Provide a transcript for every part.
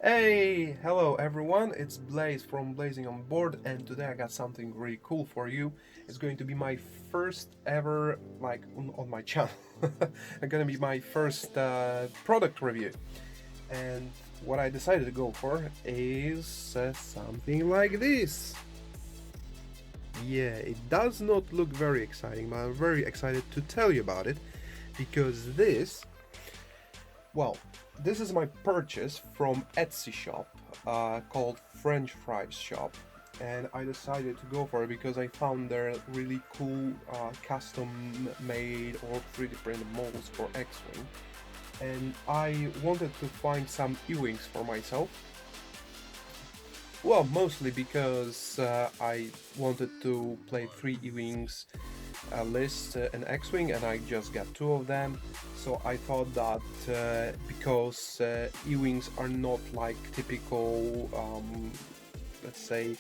Hey, hello everyone, it's Blaze from Blazing on Board, and today I got something really cool for you. It's going to be my first ever, on my channel. It's gonna be my first product review. And what I decided to go for is something like this. Yeah, it does not look very exciting, but I'm very excited to tell you about it because well, this is my purchase from Etsy shop called French Fries Shop, and I decided to go for it because I found their really cool custom made or 3D printed models for X-Wing, and I wanted to find some E-Wings for myself. Well, mostly because I wanted to play 3 E-Wings list an X-Wing, and I just got 2 of them. So I thought that because E-Wings are not like typical, let's say,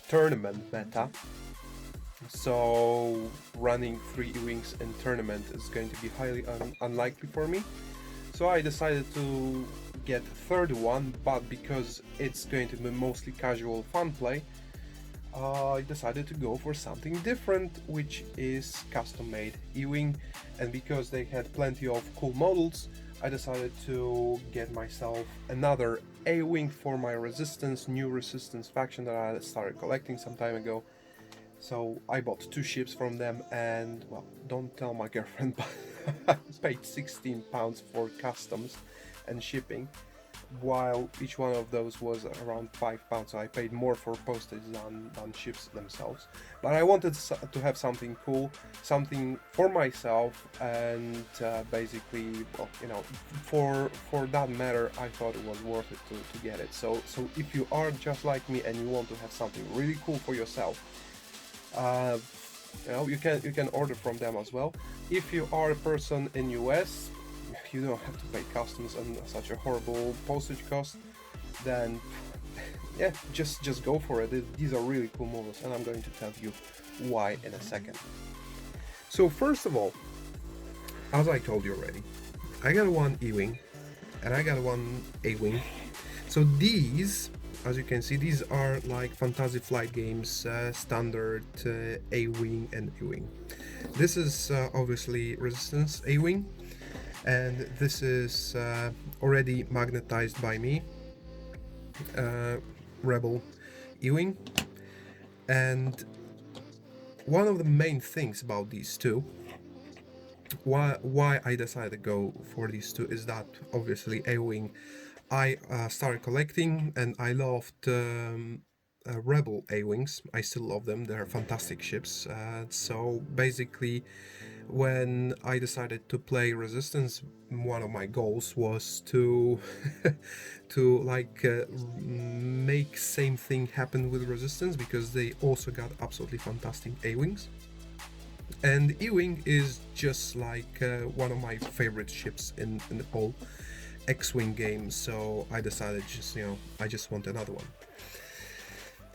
tournament meta, so running 3 E-Wings in tournament is going to be highly unlikely for me. So I decided to get a third one, but because it's going to be mostly casual fun play, I decided to go for something different, which is custom-made E-Wing, and because they had plenty of cool models, I decided to get myself another A-Wing for my new Resistance faction that I started collecting some time ago. So I bought 2 ships from them, and well, don't tell my girlfriend, but I paid £16 for customs and shipping, while each one of those was around £5, so I paid more for postage than ships themselves. But I wanted to have something cool, something for myself, and basically, well, for that matter, I thought it was worth it to get it. So if you are just like me and you want to have something really cool for yourself, uh, you can order from them as well. If you are a person in US, you don't have to pay customs and such a horrible postage cost, then yeah, just go for it. These are really cool models, and I'm going to tell you why in a second. So first of all, as I told you already, I got one E-Wing and I got one A-Wing. So these, as you can see, these are like Fantasy Flight Games standard A-Wing and E-Wing. This is obviously Resistance A-Wing, and this is already magnetized by me, Rebel E-Wing. And one of the main things about these two, why I decided to go for these two, is that obviously A-Wing I started collecting, and I loved Rebel A-Wings. I still love them, they're fantastic ships. So basically, when I decided to play Resistance, one of my goals was to make same thing happen with Resistance, because they also got absolutely fantastic A-Wings. And E-Wing is just like one of my favorite ships in the whole X-Wing game, so I decided I just want another one.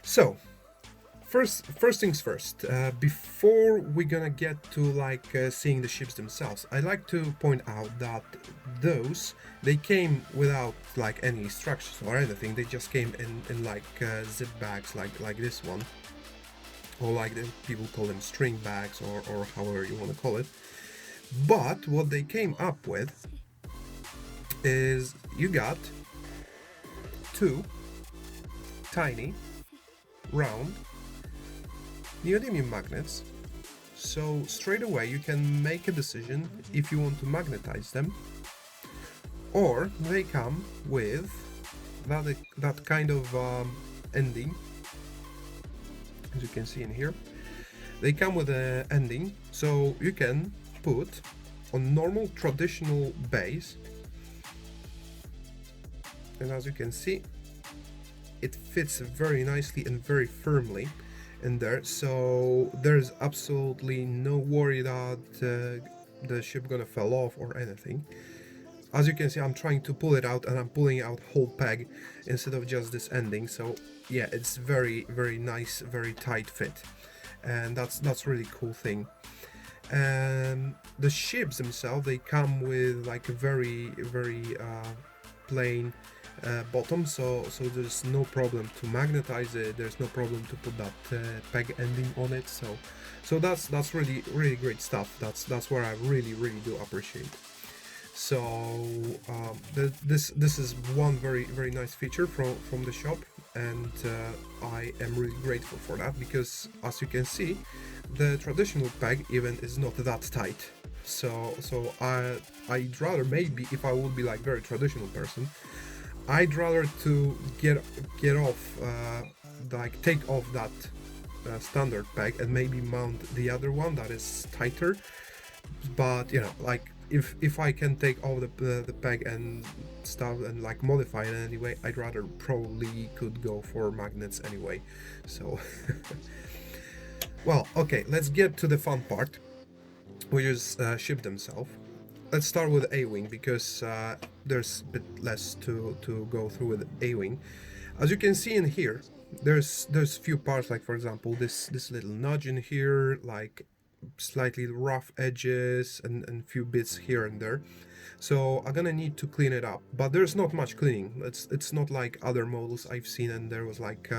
So first things first, before we're gonna get to seeing the ships themselves, I like to point out that they came without like any instructions or anything. They just came in zip bags like this one, or like the people call them string bags, or however you want to call it. But what they came up with is you got 2 tiny round neodymium magnets. So straight away you can make a decision if you want to magnetize them, or they come with that kind of ending, as you can see in here. They come with an ending, so you can put on normal traditional base, and as you can see, it fits very nicely and very firmly in there, so there's absolutely no worry that the ship gonna fall off or anything. As you can see, I'm trying to pull it out, and I'm pulling out whole peg instead of just this ending. So yeah, it's very nice, very tight fit, and that's really cool thing. And the ships themselves, they come with like a very plain bottom, so there's no problem to magnetize it. There's no problem to put that peg ending on it. So that's really great stuff. That's where I really do appreciate. So this is one very nice feature from the shop, and I am really grateful for that, because as you can see, the traditional peg even is not that tight. So I'd rather, maybe if I would be like very traditional person, I'd rather to get off like take off that standard peg and maybe mount the other one that is tighter. But you know, like if I can take off the peg and stuff and like modify it anyway, I'd rather probably could go for magnets anyway. So well, okay, let's get to the fun part, which is ship themselves. Let's start with A-wing, because there's a bit less to go through with A-wing. As you can see in here, there's few parts, like for example this little nudge in here, like slightly rough edges and few bits here and there. So I'm gonna need to clean it up, but there's not much cleaning. It's not like other models I've seen, and there was like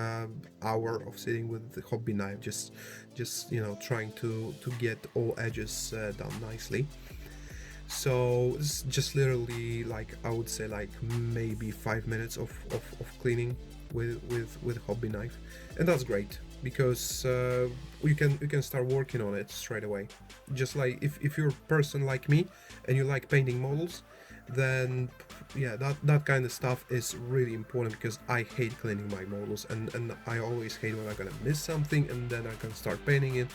hour of sitting with the hobby knife, just you know, trying to get all edges done nicely. So it's just literally, like, I would say like maybe 5 minutes of cleaning with hobby knife, and that's great, because you can start working on it straight away. Just like if you're a person like me and you like painting models, then yeah, that kind of stuff is really important, because I hate cleaning my models, and I always hate when I'm gonna miss something and then I can start painting it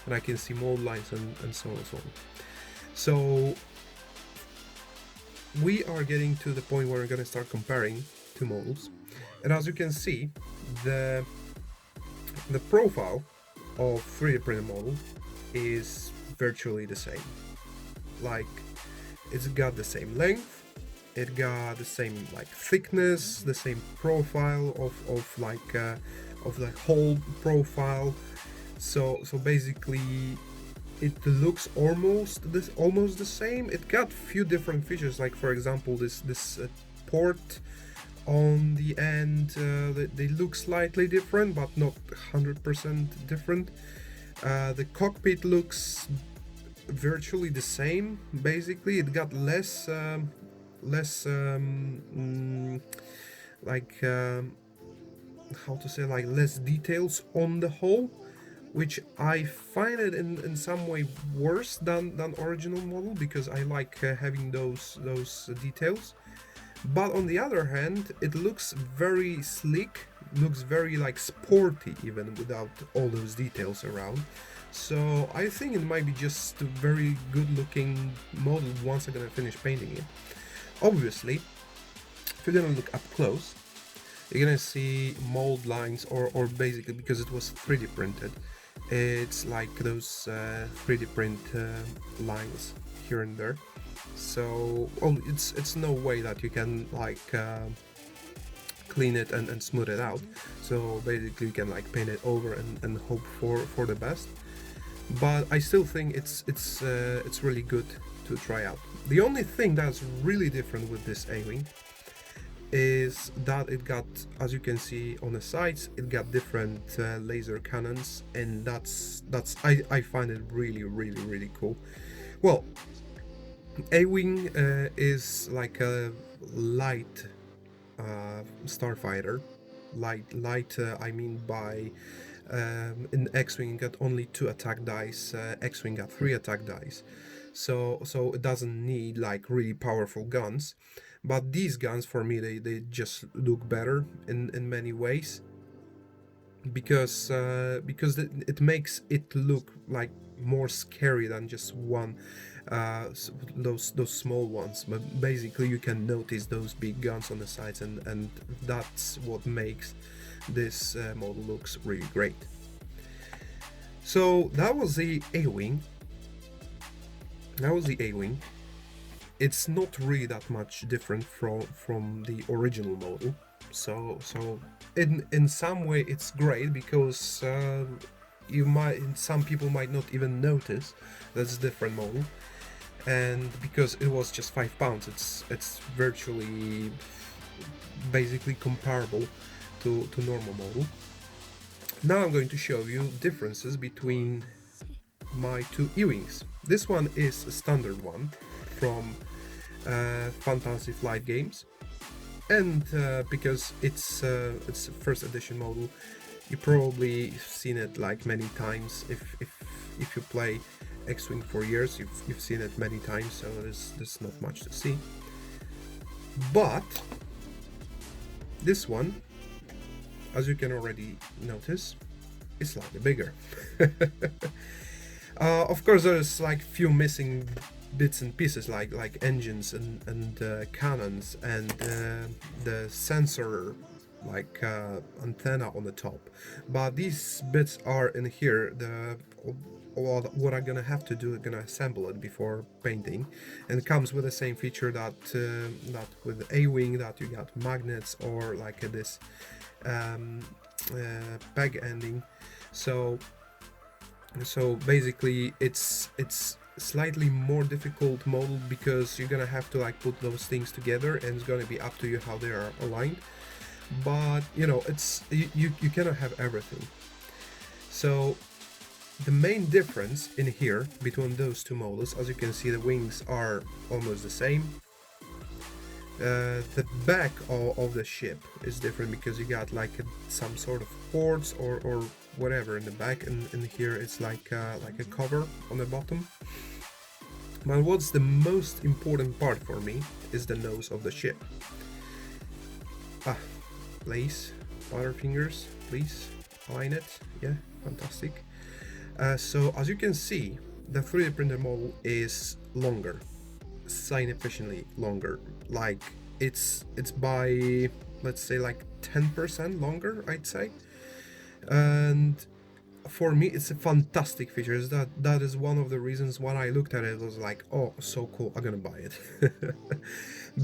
and I can see mold lines and so on and so on. So we are getting to the point where we're gonna start comparing two models, and as you can see, the profile of 3D printed model is virtually the same. Like, it's got the same length, it got the same like thickness, the same profile of the whole profile. So basically it looks almost the same. It got few different features, like for example this port on the end, they look slightly different, but not 100% different. The cockpit looks virtually the same. Basically, it got less like how to say, like less details on the whole, which I find it in some way worse than original model, because I like having those details. But on the other hand, it looks very sleek, looks very like sporty even without all those details around. So I think it might be just a very good looking model once I'm gonna finish painting it. Obviously, if you're gonna look up close, you're gonna see mold lines, or basically, because it was 3D printed, it's like those 3D print lines here and there. So it's no way that you can like clean it and smooth it out. So basically you can like paint it over and hope for the best. But I still think it's really good to try out. The only thing that's really different with this A-wing is that it got, as you can see on the sides, it got different laser cannons, and that's I find it really cool. Well, A-wing is like a light starfighter. Light I mean by in X-wing got only 2 attack dice, X-wing got 3 attack dice, so it doesn't need like really powerful guns. But these guns, for me, they just look better in many ways, because it makes it look like more scary than just one, those small ones. But basically you can notice those big guns on the sides, and that's what makes this model looks really great. So that was the A-wing. It's not really that much different from the original model. So in some way it's great, because some people might not even notice that's a different model, and because it was just £5, it's virtually basically comparable to normal model. Now I'm going to show you differences between my two Ewings. This one is a standard one from Fantasy Flight Games, and because it's a first edition model, you probably seen it like many times. If you play X-Wing for years, you've seen it many times, so there's not much to see. But this one, as you can already notice, is slightly bigger. Of course, there's like few missing bits and pieces, like engines and cannons and the sensor, like antenna on the top. But these bits are in here. What I'm gonna have to do, I'm gonna assemble it before painting, and it comes with the same feature that with A-Wing, that you got magnets or like this peg ending. So basically it's slightly more difficult model because you're gonna have to like put those things together, and it's gonna be up to you how they are aligned. But you know, it's you cannot have everything. So the main difference in here between those two models, as you can see, the wings are almost the same. The back of the ship is different because you got like some sort of ports or whatever in the back, and in here it's like a cover on the bottom. But what's the most important part for me is the nose of the ship. Place, Butterfingers, please align it. Yeah, fantastic. So as you can see, the 3D printer model is longer, significantly longer. Like it's by, let's say, like 10% longer, I'd say. And for me, it's a fantastic feature. That is one of the reasons when I looked at it, I was like, oh, so cool, I'm gonna buy it.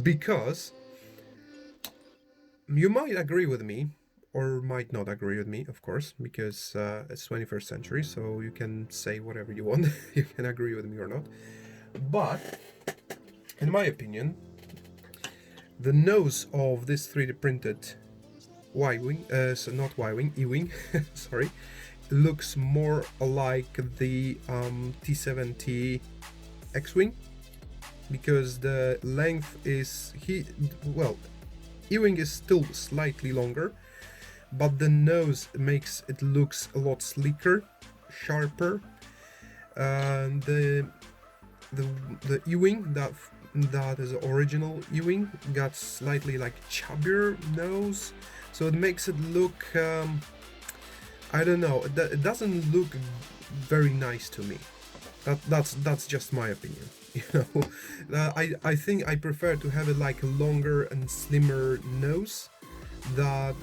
Because you might agree with me or might not agree with me, of course, because it's 21st century, so you can say whatever you want. You can agree with me or not. But in my opinion, the nose of this 3D printed Y-Wing, so not Y-Wing, E-Wing, sorry, looks more like the T-70 X-Wing, because the length is, E-Wing is still slightly longer, but the nose makes it looks a lot sleeker, sharper. And the E-Wing that is original E-Wing got slightly like chubbier nose, so it makes it look I don't know, it doesn't look very nice to me. That's just my opinion. You know, I think I prefer to have it like a longer and slimmer nose. That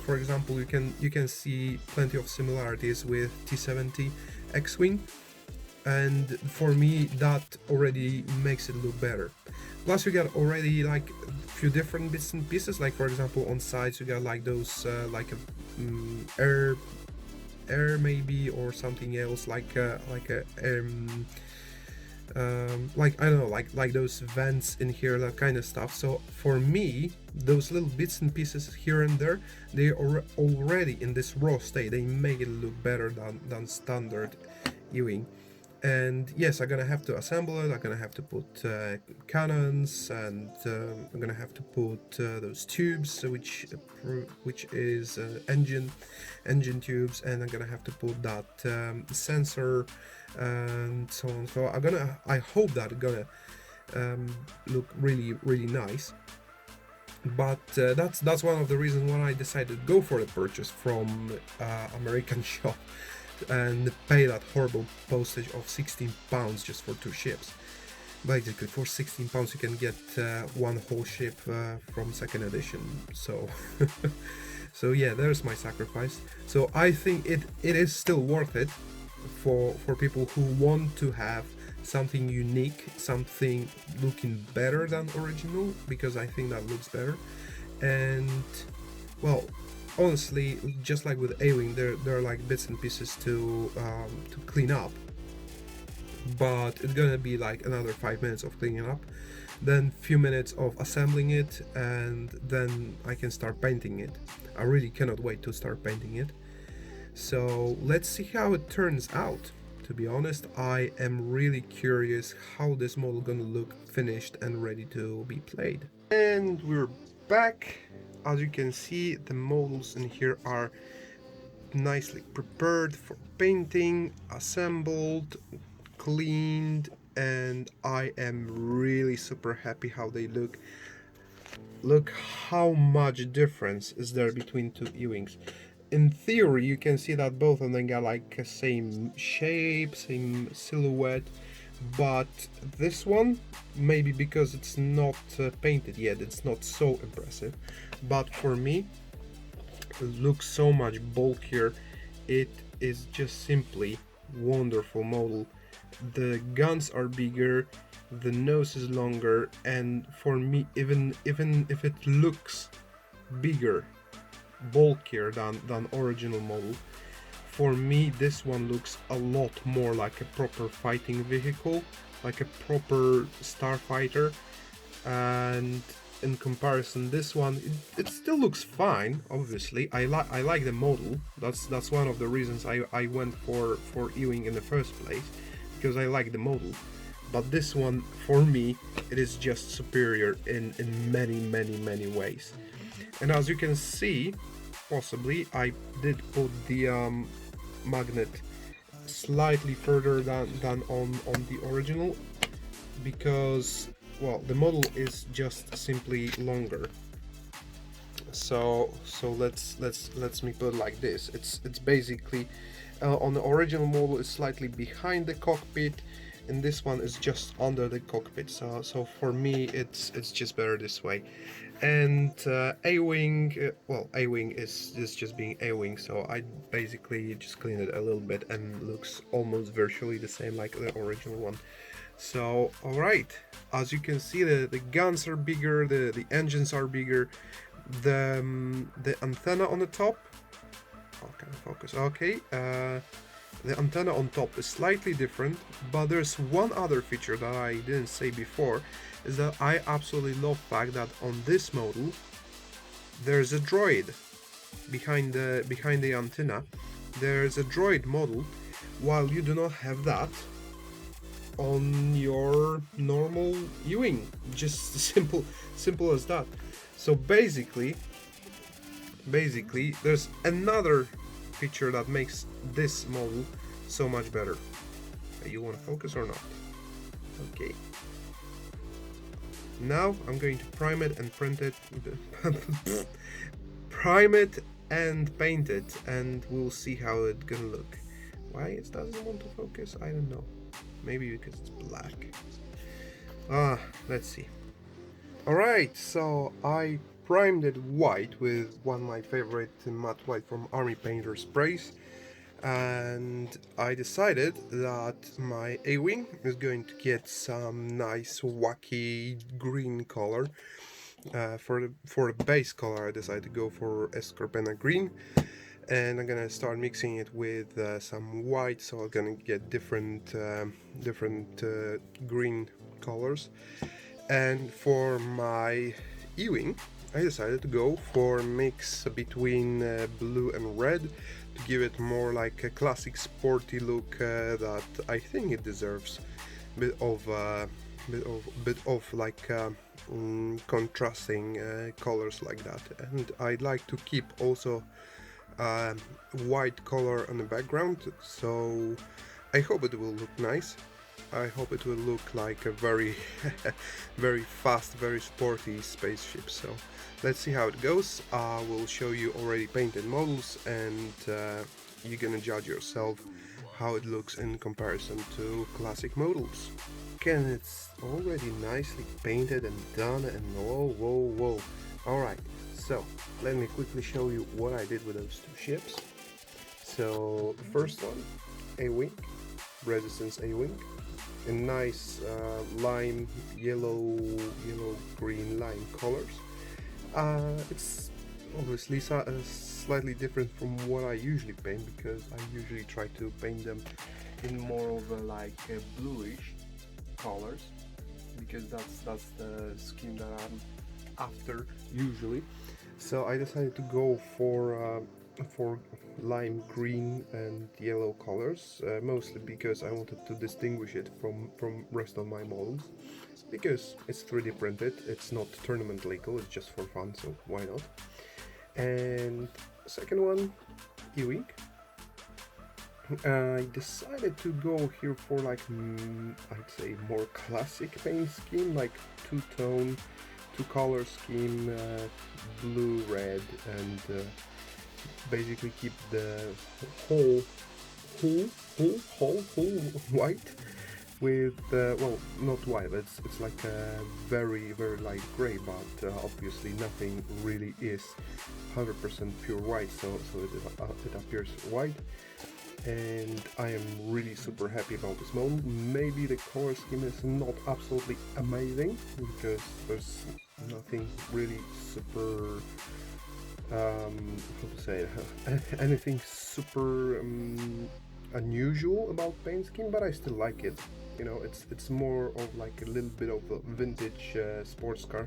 for example, you can see plenty of similarities with T-70 X-Wing, and for me that already makes it look better. Plus you got already like a few different bits and pieces, like for example on sides you got like those like a air maybe, or something else, like I don't know, like those vents in here, that kind of stuff. So for me, those little bits and pieces here and there, they are already in this raw state, they make it look better than standard E-Wing. And yes, I'm gonna have to assemble it, I'm gonna have to put cannons, and I'm gonna have to put those tubes, which is engine tubes, and I'm gonna have to put that sensor and so on. So I hope that it's gonna look really nice. But that's one of the reasons why I decided to go for the purchase from American shop and pay that horrible postage of £16 just for two ships. Basically, for £16 you can get one whole ship from second edition. So so yeah, there's my sacrifice. So I think it is still worth it for people who want to have something unique, something looking better than original, because I think that looks better. And well, honestly, just like with A-Wing, there are like bits and pieces to clean up, but it's gonna be like another 5 minutes of cleaning up. then few minutes of assembling it, and then I can start painting it. I really cannot wait to start painting it. So let's see how it turns out. To be honest, I am really curious how this model gonna look finished and ready to be played. And we're back. As you can see, the models in here are nicely prepared for painting, assembled, cleaned, and I am really super happy how they look. Look how much difference is there between two Ewings. In theory, you can see that both of them got like a same shape, same silhouette, but this one, maybe because it's not painted yet, it's not so impressive, but for me it looks so much bulkier. It is just simply wonderful model. The guns are bigger, the nose is longer, and for me, even if it looks bigger, bulkier than original model, for me this one looks a lot more like a proper fighting vehicle, like a proper starfighter. And in comparison, this one, it still looks fine. Obviously, I like the model. That's one of the reasons I went for Ewing in the first place, because I like the model. But this one, for me, it is just superior in many ways. And as you can see, possibly I did put the magnet slightly further than on the original, because, well, the model is just simply longer. So let's me put it like this. It's basically on the original model is slightly behind the cockpit, and this one is just under the cockpit. So for me it's just better this way. And A-wing, well, A-wing is just being A-wing, so I basically just cleaned it a little bit and looks almost virtually the same like the original one. So alright, as you can see, the guns are bigger, the engines are bigger, the antenna on the top, how can I focus? Okay, the antenna on top is slightly different, but there's one other feature that I didn't say before, is that I absolutely love the fact that on this model there's a droid behind the antenna. There's a droid model, while you do not have that on your normal Ewing. Just simple as that. So basically there's another feature that makes this model so much better. You want to focus or not? Okay. Now I'm going to prime it and print it. Prime it and paint it, and we'll see how it's gonna look. Why it doesn't want to focus, I don't know. Maybe because it's black. Let's see. Alright, so I primed it white with one of my favorite matte white from Army Painter sprays, and I decided that my A-wing is going to get some nice wacky green color. For the base color, I decided to go for Escarpena green, and I'm gonna start mixing it with some white, so I'm gonna get different green colors. And for my Ewing, I decided to go for a mix between blue and red to give it more like a classic sporty look that I think it deserves. Bit of like contrasting colors like that. And I'd like to keep also white color on the background, so I hope it will look nice. I hope it will look like a very very fast, very sporty spaceship. So let's see how it goes. I will show you already painted models, and you're gonna judge yourself how it looks in comparison to classic models. Again, it's already nicely painted and done, and whoa. Alright, so let me quickly show you what I did with those two ships. So the first one, A-wing, Resistance A-wing, a nice lime yellow green lime colors. It's obviously slightly different from what I usually paint, because I usually try to paint them in more of a like bluish colors. because that's the scheme that I'm after usually. So I decided to go for lime green and yellow colors, mostly because I wanted to distinguish it from rest of my models, because it's 3D printed, it's not tournament legal, it's just for fun, so why not. And second one, Ewing. I decided to go here for like I'd say more classic paint scheme, like two-tone, two-color scheme, blue, red, and basically keep the whole white with well, not white. It's like a very light gray, but obviously nothing really is 100% pure white, so it appears white. And I am really super happy about this model. Maybe the color scheme is not absolutely amazing because there's nothing really super how to say anything super unusual about paint scheme, but I still like it. You know, it's more of like a little bit of a vintage sports car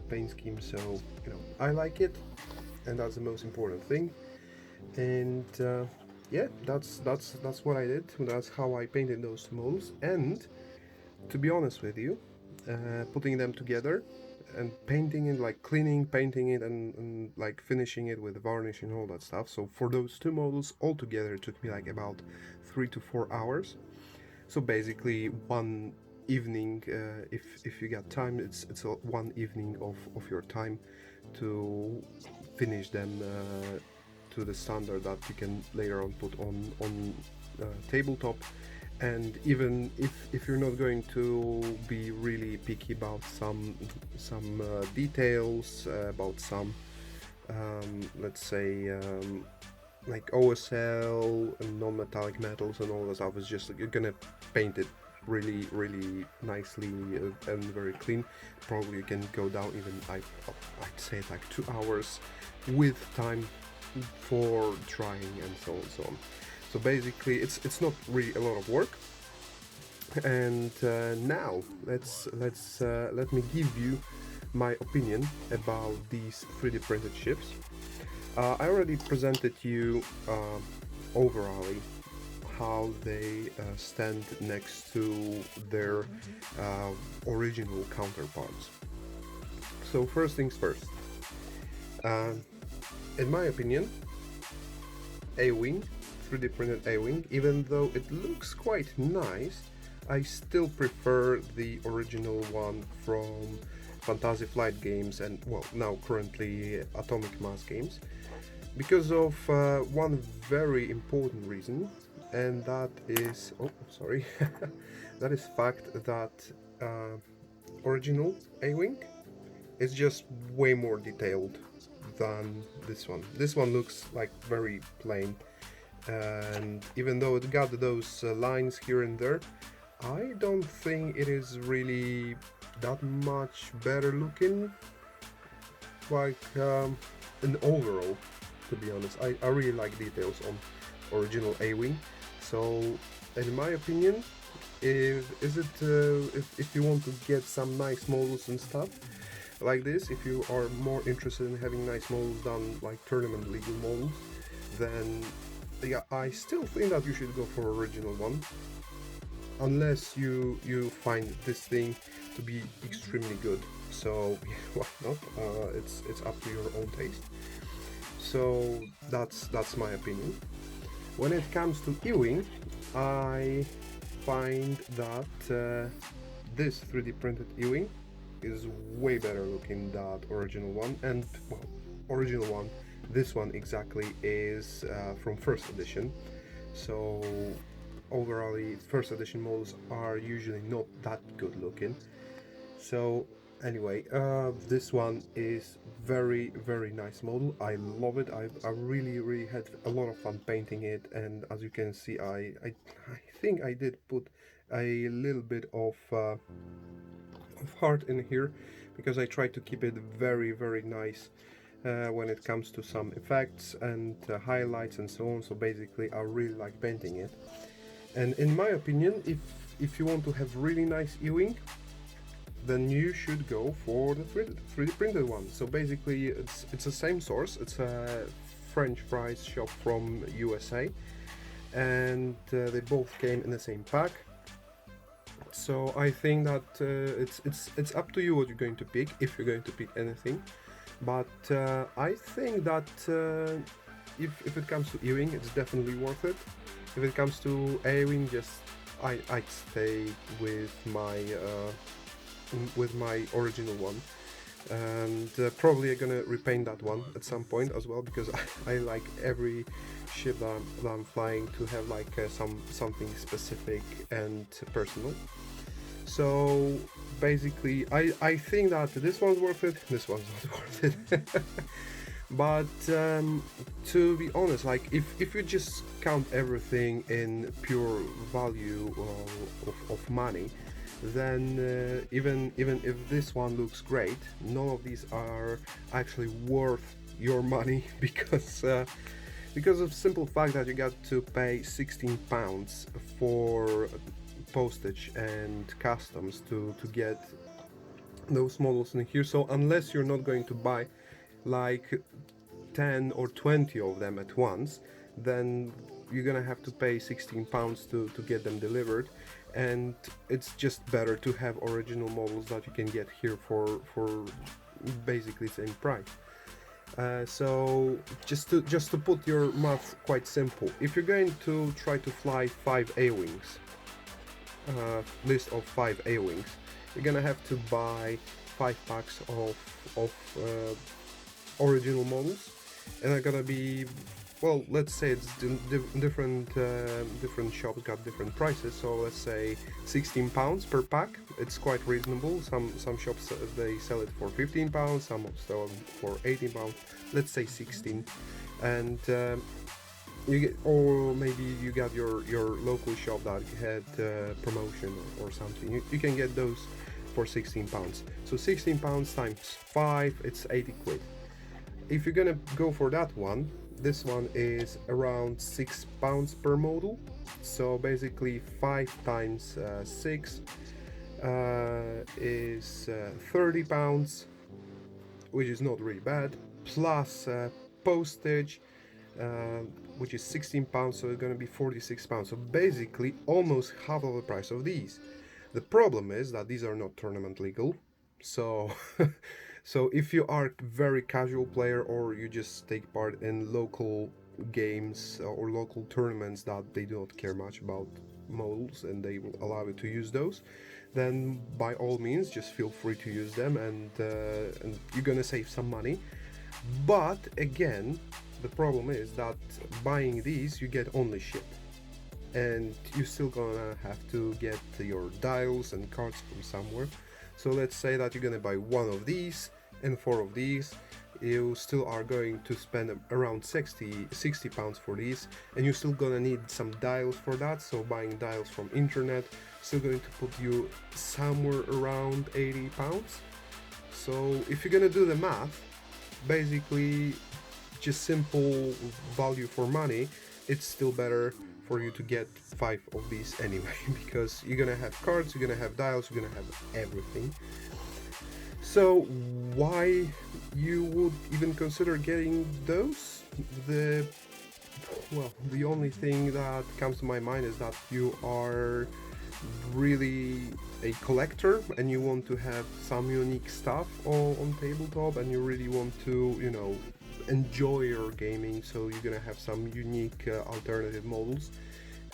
paint scheme, so you know, I like it, and that's the most important thing. And yeah, that's what I did. That's how I painted those models. And to be honest with you, putting them together and painting it, like cleaning, painting it, and like finishing it with varnish and all that stuff. So for those two models altogether, it took me like about 3 to 4 hours. So basically, one evening, if you got time, it's one evening of your time to finish them. To the standard that you can later on put on tabletop. And even if you're not going to be really picky about some details, about some let's say like OSL and non-metallic metals and all that stuff, is just you're gonna paint it really nicely and very clean. Probably you can go down even I'd say like 2 hours with time for drying and so on. So basically it's not really a lot of work. And now let me give you my opinion about these 3D printed ships. I already presented you overall how they stand next to their original counterparts. So first things first, in my opinion, A-Wing, 3D printed A-Wing, even though it looks quite nice, I still prefer the original one from Fantasy Flight Games and, well, now currently Atomic Mass Games, because of one very important reason, and that is, oh, sorry, that is fact that original A-Wing is just way more detailed than this one. This one looks like very plain, and even though it got those lines here and there, I don't think it is really that much better looking, like an overall, to be honest. I really like details on original A-Wing, so in my opinion, if you want to get some nice models and stuff like this, if you are more interested in having nice models than like tournament legal models, then yeah, I still think that you should go for original one, unless you find this thing to be extremely good. So yeah, why not? It's up to your own taste. So that's my opinion. When it comes to Ewing, I find that this 3D printed Ewing is way better looking than original one, and well, original one, this one exactly is from first edition. So overall, first edition models are usually not that good looking. So anyway, this one is very nice model. I love it. I really had a lot of fun painting it, and as you can see, I think I did put a little bit of heart in here, because I try to keep it very nice when it comes to some effects and highlights and so on. So basically, I really like painting it. And in my opinion, if you want to have really nice Ewing, then you should go for the 3D printed one. So basically, it's the same source. It's a French fries shop from USA, and they both came in the same pack. So I think that it's up to you what you're going to pick, if you're going to pick anything. But I think that if it comes to Ewing, it's definitely worth it. If it comes to Ewing, I'd stay with my original one, and probably I'm gonna repaint that one at some point as well, because I like every ship that I'm flying to have like something specific and personal. So basically, I think that this one's worth it, this one's not worth it. But to be honest, like if you just count everything in pure value of money, then even if this one looks great, none of these are actually worth your money, because of simple fact that you got to pay £16 for postage and customs to get those models in here. So unless you're not going to buy like 10 or 20 of them at once, then you're gonna have to pay £16 to get them delivered, and it's just better to have original models that you can get here for basically same price. So just to put your math quite simple, if you're going to try to fly 5 A-wings, list of 5 A-wings, you're gonna have to buy 5 packs of original models, and they're gonna be, well, let's say it's different shops got different prices. So let's say £16 per pack. It's quite reasonable. Some shops they sell it for £15, some sell it for £18. Let's say 16, and you get, or maybe you got your local shop that had promotion or something. You can get those for £16. So £16 times 5, it's 80 quid. If you're gonna go for that one, this one is around £6 per model. So basically 5 times 6 is £30, which is not really bad, plus postage, which is £16, so it's gonna be £46. So basically almost half of the price of these. The problem is that these are not tournament legal, so so if you are a very casual player, or you just take part in local games or local tournaments that they do not care much about models and they will allow you to use those, then by all means just feel free to use them, and you're gonna save some money. But again, the problem is that buying these, you get only ship, and you're still gonna have to get your dials and cards from somewhere. So let's say that you're gonna buy 1 of these and 4 of these, you still are going to spend around £60 for these, and you're still gonna need some dials for that. So buying dials from internet still going to put you somewhere around £80. So if you're gonna do the math, basically just simple value for money, it's still better for you to get 5 of these anyway, because you're gonna have cards, you're gonna have dials, you're gonna have everything. So why you would even consider getting those? The only thing that comes to my mind is that you are really a collector and you want to have some unique stuff on tabletop, and you really want to, you know, enjoy your gaming, so you're gonna have some unique alternative models,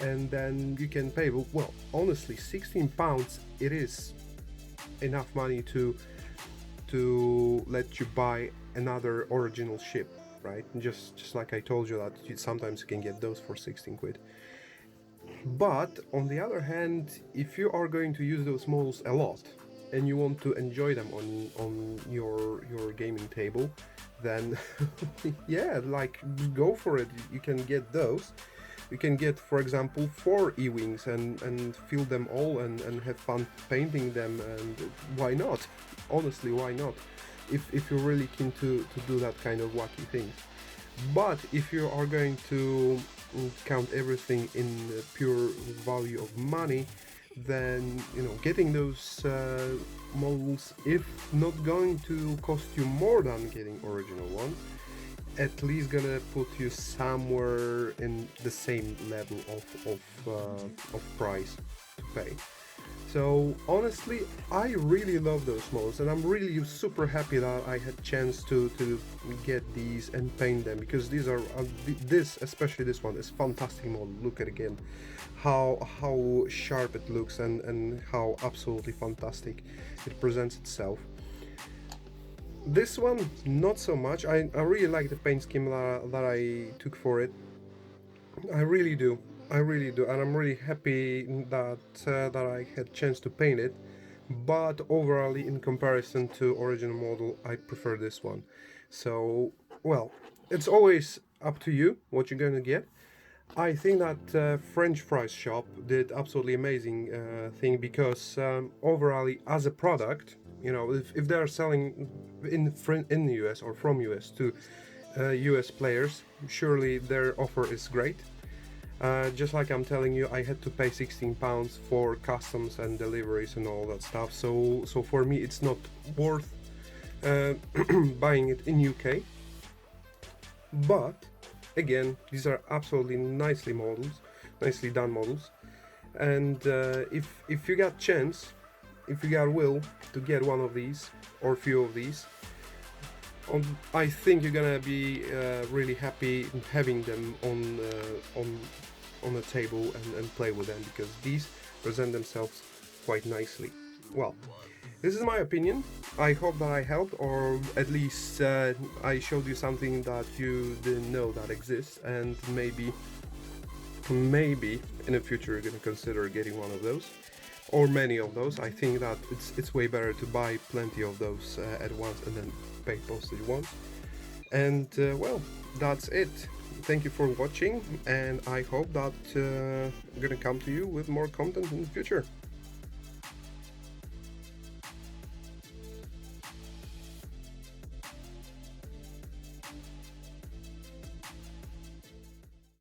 and then you can pay. Well, honestly, £16, it is enough money to let you buy another original ship, right? Just like I told you that sometimes you can get those for 16 quid. But on the other hand, if you are going to use those models a lot and you want to enjoy them on your gaming table, then yeah, like, go for it. You can get those. You can get, for example, 4 E-wings and fill them all and have fun painting them, and why not? Honestly, why not? If you're really keen to do that kind of wacky things. But if you are going to count everything in pure value of money, then getting those models, if not going to cost you more than getting original ones, at least gonna put you somewhere in the same level of price to pay. So honestly, I really love those models, and I'm really super happy that I had chance to get these and paint them, because these are especially this one is fantastic model. Look at again how sharp it looks, and how absolutely fantastic it presents itself. This one, not so much. I really like the paint scheme that I took for it. I really do. I really do, and I'm really happy that I had chance to paint it. But overall, in comparison to original model, I prefer this one. So, well, it's always up to you what you're gonna get. I think that French Fries Shop did absolutely amazing thing, because overall, as a product, if they're selling in the US or from US to US players, surely their offer is great. Just like I'm telling you, I had to pay £16 for customs and deliveries and all that stuff. So for me, it's not worth buying it in UK. But again, these are absolutely nicely done models. And if you got chance, if you got will to get one of these or a few of these, I think you're gonna be really happy having them on the table and play with them, because these present themselves quite nicely. Well, this is my opinion. I hope that I helped, or at least I showed you something that you didn't know that exists, and maybe in the future you're gonna consider getting one of those, or many of those. I think that it's way better to buy plenty of those at once and then pay postage once. And well, that's it. Thank you for watching, and I hope that I'm gonna come to you with more content in the future.